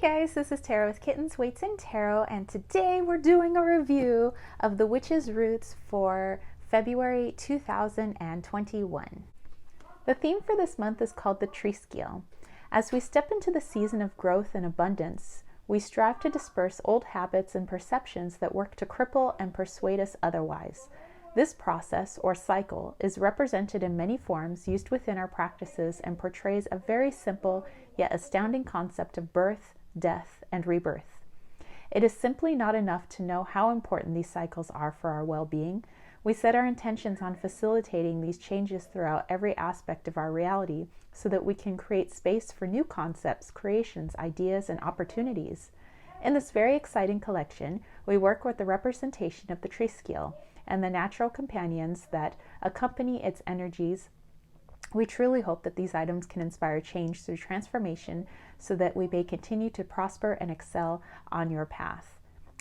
guys, this is Tarot with Kittens, Weights, and Tarot, and today we're doing a review of the Witch's Roots for February 2021. The theme for this month is called the Triskele. As we step into the season of growth and abundance, we strive to disperse old habits and perceptions that work to cripple and persuade us otherwise. This process, or cycle, is represented in many forms used within our practices and portrays a very simple yet astounding concept of birth, death, and rebirth. It is simply not enough to know how important these cycles are for our well-being. We set our intentions on facilitating these changes throughout every aspect of our reality so that we can create space for new concepts, creations, ideas, and opportunities. In this very exciting collection, we work with the representation of the Triskele and the natural companions that accompany its energies. We truly hope that these items can inspire change through transformation so that we may continue to prosper and excel on your path.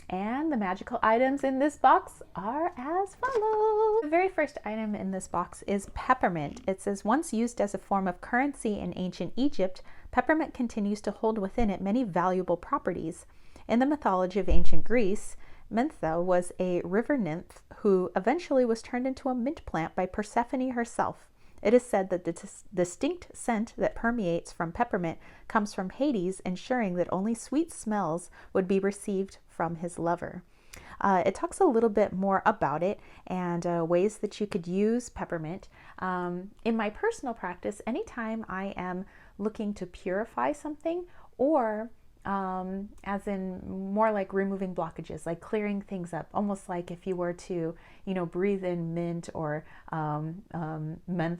And the magical items in this box are as follows. The very first item in this box is peppermint. It says, once used as a form of currency in ancient Egypt, peppermint continues to hold within it many valuable properties. In the mythology of ancient Greece, Menthe was a river nymph who eventually was turned into a mint plant by Persephone herself. It is said that the distinct scent that permeates from peppermint comes from Hades, ensuring that only sweet smells would be received from his lover. It talks a little bit more about it and ways that you could use peppermint. In my personal practice, anytime I am looking to purify something, or as in more like removing blockages, like clearing things up, almost like if you were to, breathe in mint or menthe,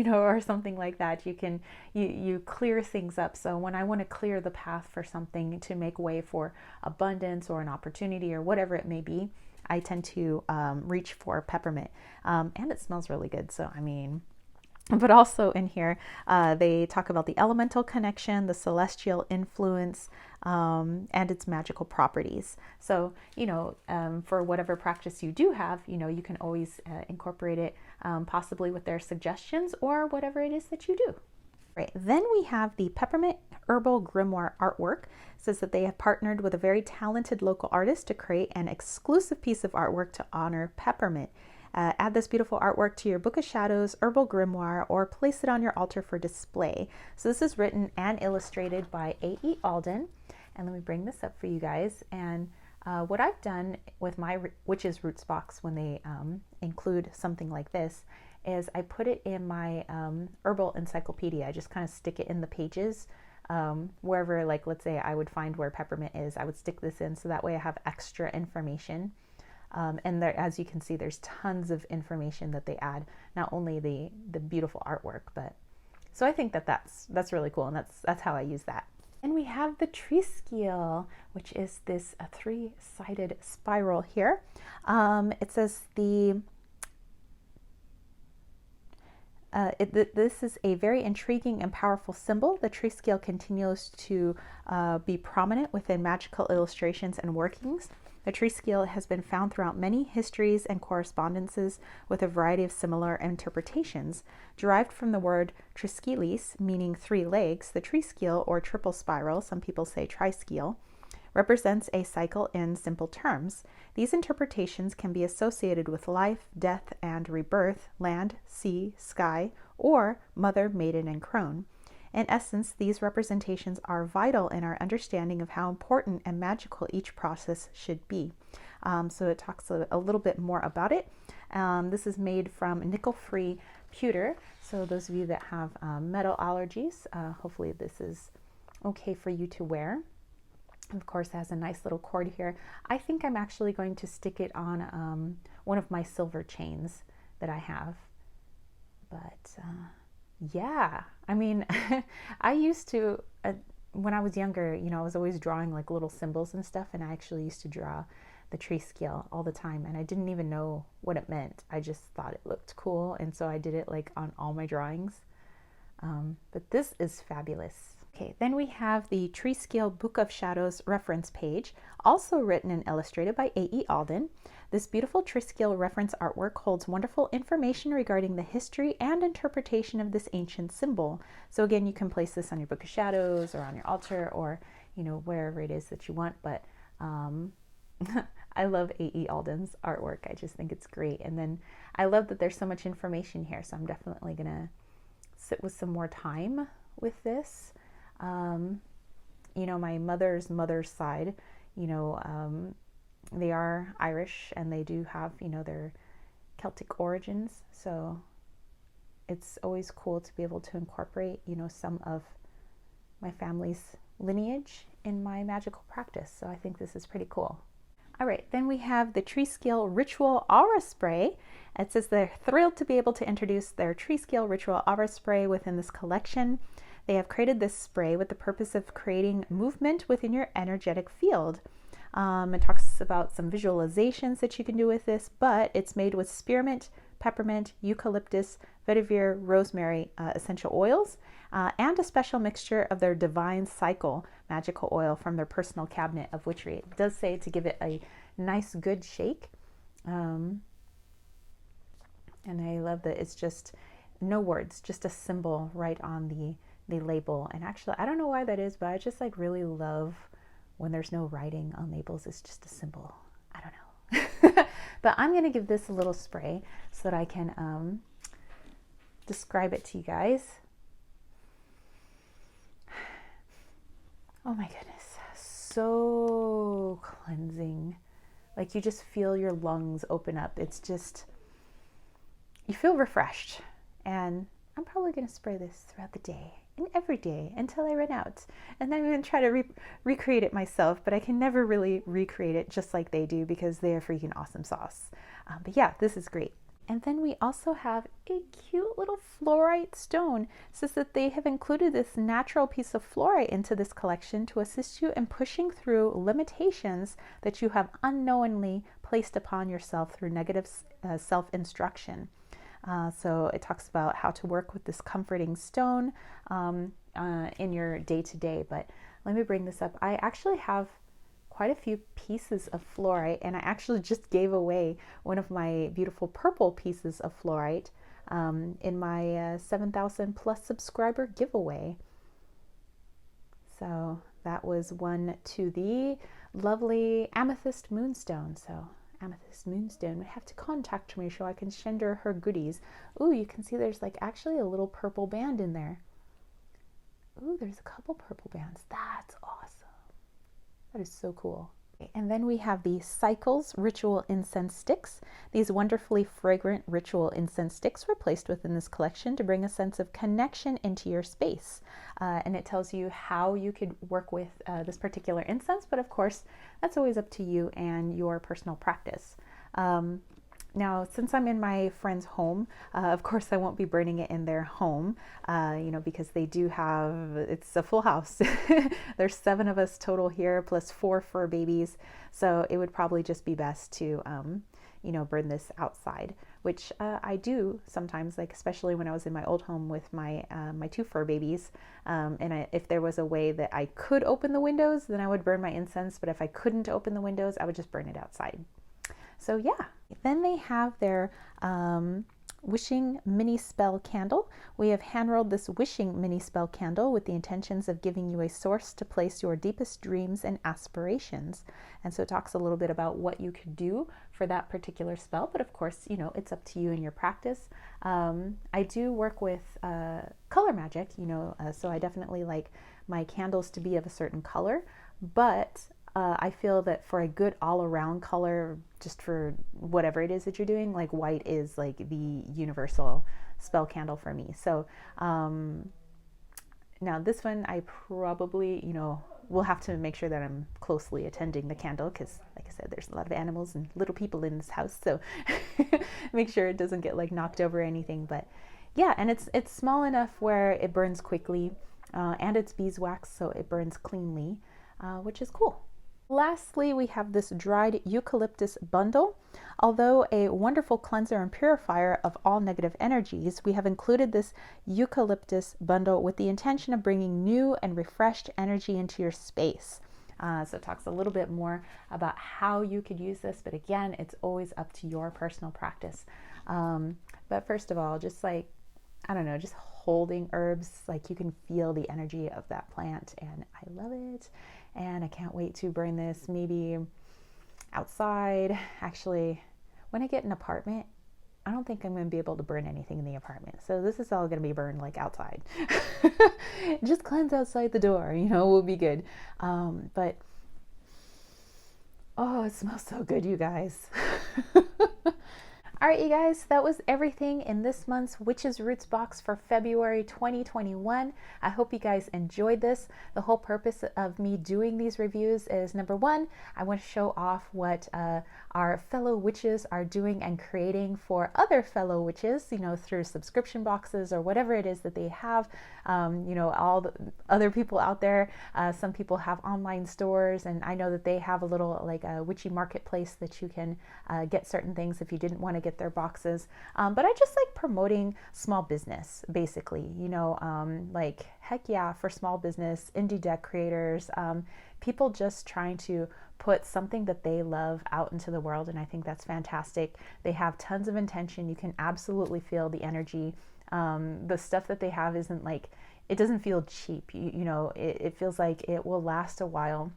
or something like that, you clear things up. So when I want to clear the path for something to make way for abundance or an opportunity or whatever it may be, I tend to reach for peppermint, and it smells really good. So but also in here, they talk about the elemental connection, the celestial influence, and its magical properties. So, for whatever practice you do have, you can always incorporate it possibly with their suggestions or whatever it is that you do. Right. Then we have the Peppermint Herbal Grimoire artwork. It says that they have partnered with a very talented local artist to create an exclusive piece of artwork to honor peppermint. Add this beautiful artwork to your Book of Shadows, Herbal Grimoire, or place it on your altar for display. So this is written and illustrated by A.E. Alden. And let me bring this up for you guys. And what I've done with my Witch's Roots box when they include something like this is I put it in my Herbal Encyclopedia. I just kind of stick it in the pages wherever, like, let's say I would find where peppermint is. I would stick this in so that way I have extra information. And there, as you can see, there's tons of information that they add, not only the beautiful artwork, but so I think that that's really cool, and that's how I use that. And we have the Triskele, which is this three-sided spiral here. It says this is a very intriguing and powerful symbol. The Triskele continues to be prominent within magical illustrations and workings. The Triskele has been found throughout many histories and correspondences with a variety of similar interpretations. Derived from the word triskeles, meaning three legs, the Triskele, or triple spiral, some people say triskele, represents a cycle in simple terms. These interpretations can be associated with life, death, and rebirth, land, sea, sky, or mother, maiden, and crone. In essence, these representations are vital in our understanding of how important and magical each process should be. So it talks a little bit more about it. This is made from nickel-free pewter. So those of you that have metal allergies, hopefully this is okay for you to wear. Of course, it has a nice little cord here. I think I'm actually going to stick it on one of my silver chains that I have. But yeah, I used to, when I was younger, I was always drawing like little symbols and stuff, and I actually used to draw the Triskele all the time, and I didn't even know what it meant. I just thought it looked cool, and so I did it like on all my drawings. But this is fabulous. Okay, then we have the Triskele Book of Shadows reference page, also written and illustrated by A.E. Alden. This beautiful Triskele reference artwork holds wonderful information regarding the history and interpretation of this ancient symbol. So again, you can place this on your Book of Shadows or on your altar, or you know, wherever it is that you want. But I love A.E. Alden's artwork. I just think it's great. And then I love that there's so much information here. So I'm definitely going to sit with some more time with this. You know, my mother's side, you know, they are Irish and they do have, you know, their Celtic origins. So it's always cool to be able to incorporate, you know, some of my family's lineage in my magical practice. So I think this is pretty cool. All right, then we have the Triskele Ritual Aura Spray. It says they're thrilled to be able to introduce their Triskele Ritual Aura Spray within this collection. They have created this spray with the purpose of creating movement within your energetic field. It talks about some visualizations that you can do with this, but it's made with spearmint, peppermint, eucalyptus, vetiver, rosemary essential oils, and a special mixture of their Divine Cycle magical oil from their personal cabinet of witchery. It does say to give it a nice, good shake. And I love that it's just no words, just a symbol right on the label. And actually, I don't know why that is, but I just like really love when there's no writing on labels. It's just a symbol. I don't know. But I'm going to give this a little spray so that I can describe it to you guys. Oh my goodness, so cleansing. Like you just feel your lungs open up. It's just, you feel refreshed. And I'm probably going to spray this throughout the day and every day until I run out. And then I'm going to try to recreate it myself, but I can never really recreate it just like they do because they are freaking awesome sauce. But yeah, this is great. And then we also have a cute little fluorite stone. It says that they have included this natural piece of fluorite into this collection to assist you in pushing through limitations that you have unknowingly placed upon yourself through negative self-instruction. So it talks about how to work with this comforting stone in your day-to-day. But let me bring this up. I actually have quite a few pieces of fluorite, and I actually just gave away one of my beautiful purple pieces of fluorite in my 7,000 plus subscriber giveaway. So that was one to the lovely Amethyst Moonstone. So Amethyst Moonstone would have to contact me so I can send her goodies. Ooh, you can see there's like actually a little purple band in there. Ooh, there's a couple purple bands. That's awesome. That is so cool. And then we have the Cycles Ritual Incense Sticks. These wonderfully fragrant ritual incense sticks were placed within this collection to bring a sense of connection into your space. And it tells you how you could work with this particular incense, but of course, that's always up to you and your personal practice. Now, since I'm in my friend's home, of course, I won't be burning it in their home, you know, because they do have, it's a full house. There's 7 of us total here, plus 4 fur babies. So it would probably just be best to, you know, burn this outside, which I do sometimes, like especially when I was in my old home with my my 2 fur babies. If there was a way that I could open the windows, then I would burn my incense. But if I couldn't open the windows, I would just burn it outside. So yeah, then they have their wishing mini spell candle. We have hand rolled this wishing mini spell candle with the intentions of giving you a source to place your deepest dreams and aspirations. And so it talks a little bit about what you could do for that particular spell, but of course, you know, it's up to you and your practice. I do work with color magic, you know, so I definitely like my candles to be of a certain color, but I feel that for a good all-around color, just for whatever it is that you're doing, like white is like the universal spell candle for me. So now this one, I probably, you know, will have to make sure that I'm closely attending the candle because, like I said, there's a lot of animals and little people in this house. So make sure it doesn't get like knocked over or anything. But yeah, and it's small enough where it burns quickly and it's beeswax, so it burns cleanly, which is cool. Lastly, we have this dried Eucalyptus Bundle. Although a wonderful cleanser and purifier of all negative energies, we have included this Eucalyptus Bundle with the intention of bringing new and refreshed energy into your space. So it talks a little bit more about how you could use this, but again, it's always up to your personal practice. But first of all, just like, I don't know, just holding herbs, like you can feel the energy of that plant, and I love it. and I can't wait to burn this maybe outside. Actually, when I get an apartment, I don't think I'm going to be able to burn anything in the apartment. So this is all going to be burned like outside. Just cleanse outside the door, you know, will be good. But, oh, it smells so good, you guys. All right, you guys, that was everything in this month's Witches Roots box for February 2021. I hope you guys enjoyed this. The whole purpose of me doing these reviews is, number one, I want to show off what our fellow witches are doing and creating for other fellow witches, you know, through subscription boxes or whatever it is that they have. You know, all the other people out there, some people have online stores, and I know that they have a little like a witchy marketplace that you can get certain things if you didn't want to get their boxes. But I just like promoting small business, basically, you know, like heck yeah, for small business, indie deck creators, people just trying to put something that they love out into the world. And I think that's fantastic. They have tons of intention. You can absolutely feel the energy. The stuff that they have isn't like, it doesn't feel cheap. You know, it feels like it will last a while,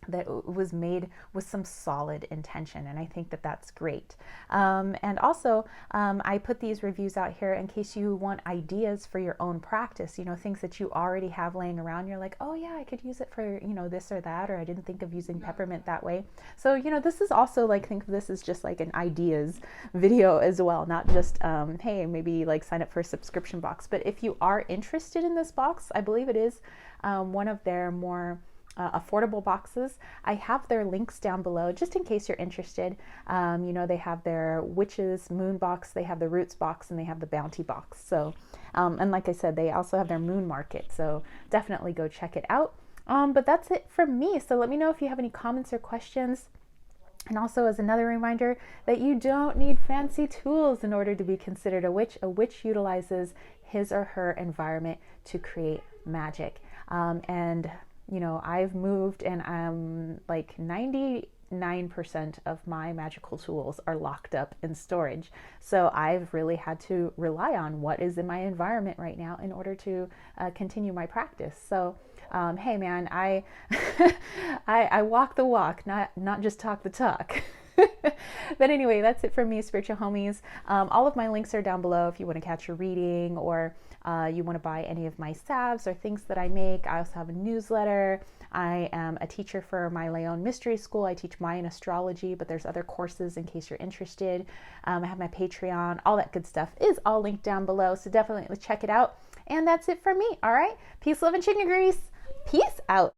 that it was made with some solid intention, and I think that that's great. And also, I put these reviews out here in case you want ideas for your own practice, you know, things that you already have laying around. You're like, oh yeah, I could use it for, you know, this or that, or I didn't think of using peppermint that way. So, you know, this is also like, think of this as just like an ideas video as well, not just, hey, maybe like sign up for a subscription box. But if you are interested in this box, I believe it is one of their more affordable boxes. I have their links down below just in case you're interested. You know, they have their Witches Moon box, they have the Roots box, and they have the Bounty box. So, and like I said, they also have their Moon Market. So definitely go check it out. But that's it from me. So let me know if you have any comments or questions. And also, as another reminder, that you don't need fancy tools in order to be considered a witch. A witch utilizes his or her environment to create magic. And you know, I've moved, and I'm like 99% of my magical tools are locked up in storage. So I've really had to rely on what is in my environment right now in order to continue my practice. So hey man, I I walk the walk, not just talk the talk. But anyway, that's it from me, spiritual homies. All of my links are down below if you want to catch a reading, or you want to buy any of my salves or things that I make. I also have a newsletter. I am a teacher for my Leon Mystery School. I teach Mayan astrology, but there's other courses in case you're interested. I have my Patreon. All that good stuff is all linked down below, so definitely check it out. And that's it from me. All right, peace, love, and chicken grease. Peace out.